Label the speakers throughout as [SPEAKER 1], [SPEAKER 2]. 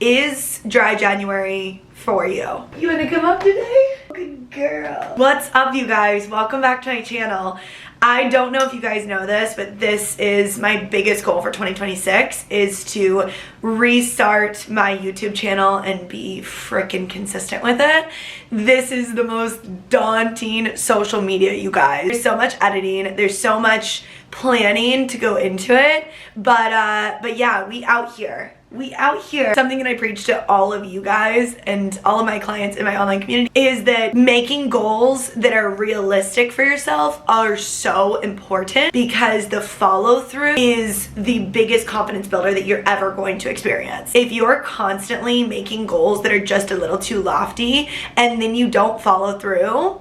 [SPEAKER 1] Is dry January for you? You wanna come up today? Good girl. What's up, you guys? Welcome back to my channel. I don't know if you guys know this, but this is my biggest goal for 2026 is to restart my YouTube channel and be freaking consistent with it. This is the most daunting social media, you guys. There's so much editing, there's so much planning to go into it, but yeah, we out here. Something that I preach to all of you guys and all of my clients in my online community is that making goals that are realistic for yourself are so important, because the follow through is the biggest confidence builder that you're ever going to experience. If you're constantly making goals that are just a little too lofty and then you don't follow through,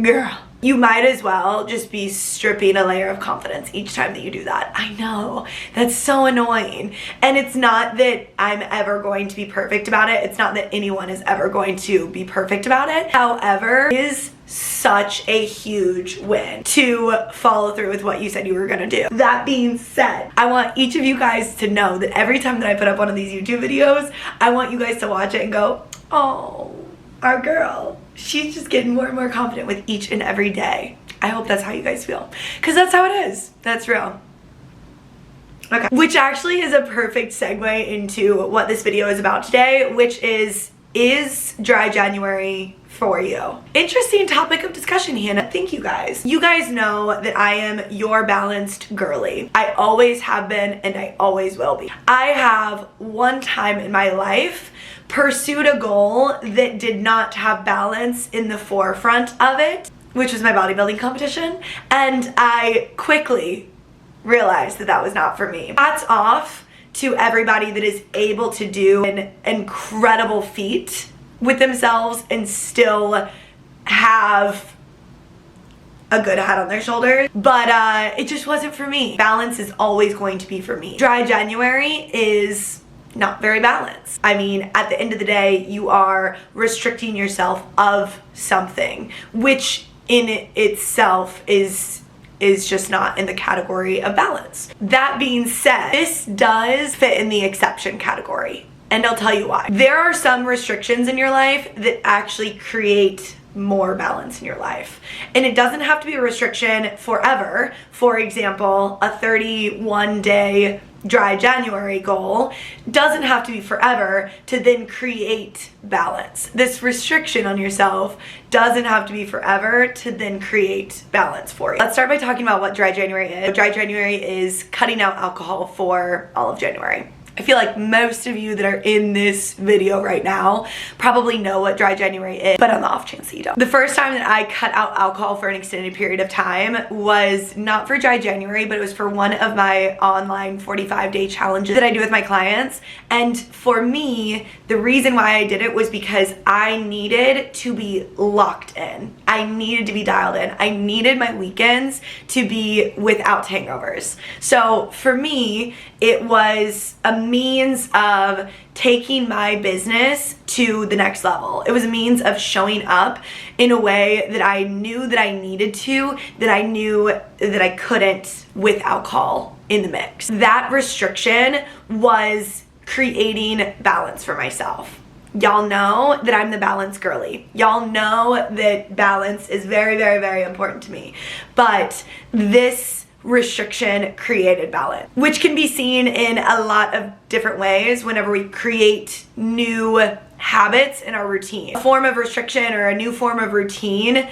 [SPEAKER 1] girl, you might as well just be stripping a layer of confidence each time that you do that. I know, that's so annoying. And it's not that I'm ever going to be perfect about it. It's not that anyone is ever going to be perfect about it. However, it is such a huge win to follow through with what you said you were gonna do. That being said, I want each of you guys to know that every time that I put up one of these YouTube videos, I want you guys to watch it and go, oh, our girl, she's just getting more and more confident with each and every day. I hope that's how you guys feel, because that's how it is. That's real. Okay, which actually is a perfect segue into what this video is about today, which is dry January for you? Interesting topic of discussion, Hannah. Thank you guys. You guys know that I am your balanced girly. I always have been and I always will be. I have one time in my life pursued a goal that did not have balance in the forefront of it, which was my bodybuilding competition, and I quickly realized that that was not for me. Hats off to everybody that is able to do an incredible feat with themselves and still have a good head on their shoulders, but it just wasn't for me. Balance is always going to be for me. Dry January is not very balanced. I mean, at the end of the day, you are restricting yourself of something, which in itself is just not in the category of balance. That being said, this does fit in the exception category, and I'll tell you why. There are some restrictions in your life that actually create more balance in your life, and it doesn't have to be a restriction forever. For example, a 31-day dry January goal doesn't have to be forever to then create balance. This restriction on yourself doesn't have to be forever to then create balance for you. Let's start by talking about what dry January is. Dry January is cutting out alcohol for all of January. I feel like most of you that are in this video right now probably know what dry January is, but on the off chance that you don't. The first time that I cut out alcohol for an extended period of time was not for dry January, but it was for one of my online 45-day challenges that I do with my clients. And for me, the reason why I did it was because I needed to be locked in. I needed to be dialed in. I needed my weekends to be without hangovers. So for me, it was a means of taking my business to the next level. It was a means of showing up in a way that I knew that I needed to, that I knew that I couldn't with alcohol in the mix. That restriction was creating balance for myself. Y'all know that I'm the balance girly. Y'all know that balance is very, very, very important to me. But this restriction created balance, which can be seen in a lot of different ways whenever we create new habits in our routine. A form of restriction or a new form of routine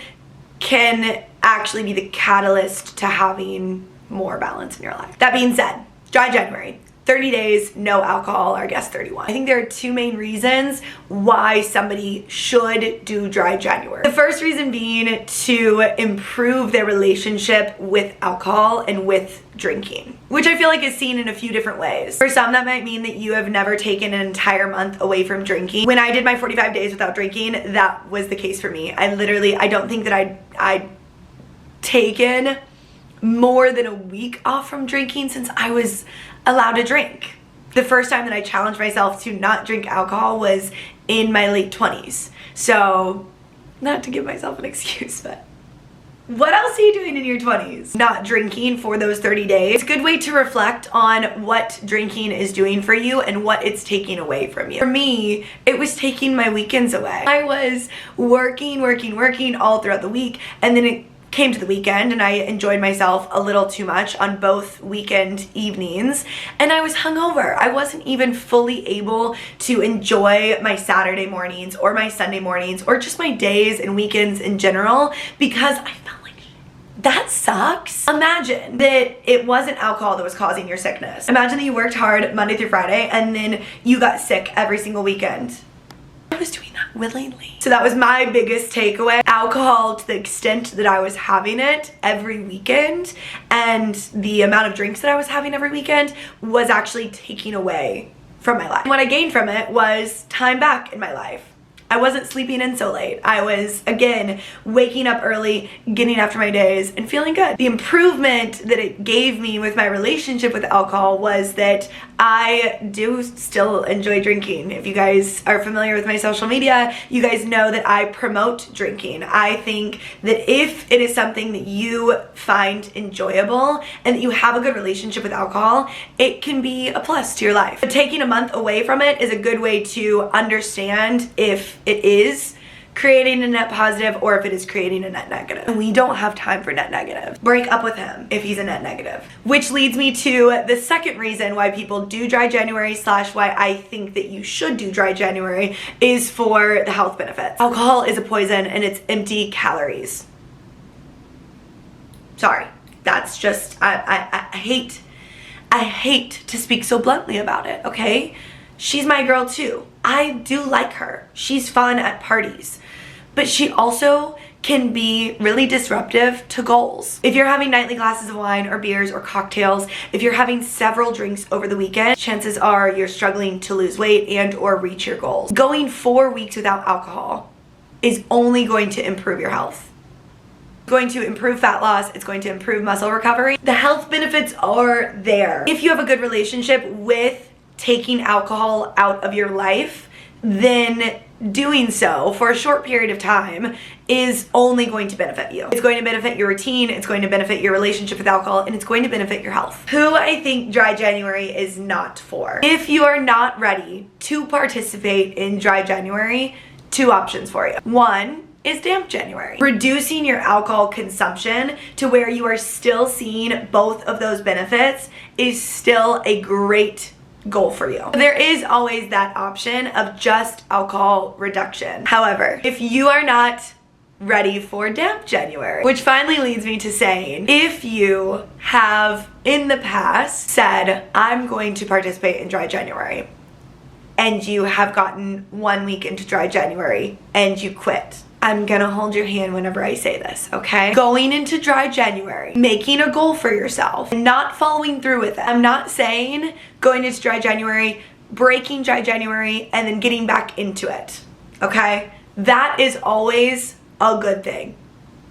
[SPEAKER 1] can actually be the catalyst to having more balance in your life. That being said, dry January. 30 days, no alcohol, or I guess 31. I think there are two main reasons why somebody should do dry January. The first reason being to improve their relationship with alcohol and with drinking, which I feel like is seen in a few different ways. For some, that might mean that you have never taken an entire month away from drinking. When I did my 45 days without drinking, that was the case for me. I don't think that I'd taken more than a week off from drinking since I was allowed to drink. The first time that I challenged myself to not drink alcohol was in my late 20s. So, not to give myself an excuse, but What else are you doing in your 20s? Not drinking for those 30 days. It's a good way to reflect on what drinking is doing for you and what it's taking away from you. For me, it was taking my weekends away. I was working all throughout the week, and then it came to the weekend and I enjoyed myself a little too much on both weekend evenings, and I was hungover. I wasn't even fully able to enjoy my Saturday mornings or my Sunday mornings or just my days and weekends in general because I felt like that sucks. Imagine that it wasn't alcohol that was causing your sickness. Imagine that you worked hard Monday through Friday and then you got sick every single weekend. I was doing that willingly. So that was my biggest takeaway. Alcohol, to the extent that I was having it every weekend and the amount of drinks that I was having every weekend, was actually taking away from my life. And what I gained from it was time back in my life. I wasn't sleeping in so late. I was, again, waking up early, getting after my days, and feeling good. The improvement that it gave me with my relationship with alcohol was that I do still enjoy drinking. If you guys are familiar with my social media, you guys know that I promote drinking. I think that if it is something that you find enjoyable and that you have a good relationship with alcohol, it can be a plus to your life. But taking a month away from it is a good way to understand if it is creating a net positive or if it is creating a net negative. And we don't have time for net negative. Break up with him if he's a net negative. Which leads me to the second reason why people do dry January / why I think that you should do dry January is for the health benefits. Alcohol is a poison and it's empty calories. Sorry, that's just, I hate to speak so bluntly about it, okay? She's my girl too. I do like her. She's fun at parties. But she also can be really disruptive to goals. If you're having nightly glasses of wine or beers or cocktails, if you're having several drinks over the weekend, chances are you're struggling to lose weight and or reach your goals. Going 4 weeks without alcohol is only going to improve your health. It's going to improve fat loss. It's going to improve muscle recovery. The health benefits are there. If you have a good relationship with taking alcohol out of your life, then doing so for a short period of time is only going to benefit you. It's going to benefit your routine, it's going to benefit your relationship with alcohol, and it's going to benefit your health. Who I think dry January is not for. If you are not ready to participate in dry January, 2 options for you. One is damp January. Reducing your alcohol consumption to where you are still seeing both of those benefits is still a great goal for you. There is always that option of just alcohol reduction. However, if you are not ready for damp January, which finally leads me to saying, if you have in the past said, I'm going to participate in dry January, and you have gotten 1 week into dry January and you quit, I'm gonna hold your hand whenever I say this, okay? Going into dry January, making a goal for yourself, and not following through with it. I'm not saying going into dry January, breaking dry January, and then getting back into it, okay? That is always a good thing.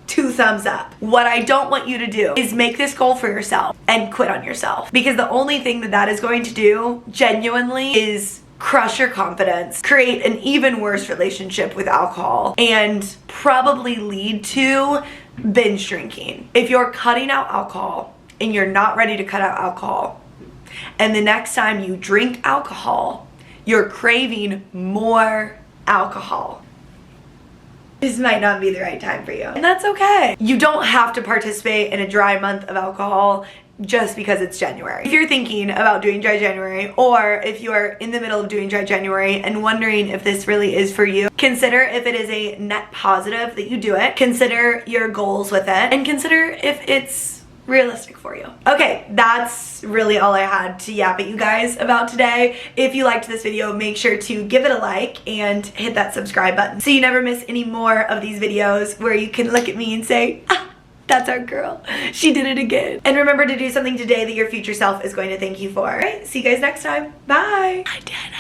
[SPEAKER 1] 2 thumbs up. What I don't want you to do is make this goal for yourself and quit on yourself, because the only thing that that is going to do, genuinely, is crush your confidence, create an even worse relationship with alcohol, and probably lead to binge drinking. If you're cutting out alcohol and you're not ready to cut out alcohol, and the next time you drink alcohol, you're craving more alcohol, this might not be the right time for you. And that's okay. You don't have to participate in a dry month of alcohol just because it's January. If you're thinking about doing dry January, or if you are in the middle of doing dry January and wondering if this really is for you, consider if it is a net positive that you do it, consider your goals with it, and consider if it's realistic for you. Okay, that's really all I had to yap at you guys about today. If you liked this video, make sure to give it a like and hit that subscribe button so you never miss any more of these videos where you can look at me and say, ah, that's our girl. She did it again. And remember to do something today that your future self is going to thank you for. All right, see you guys next time. Bye. I did it.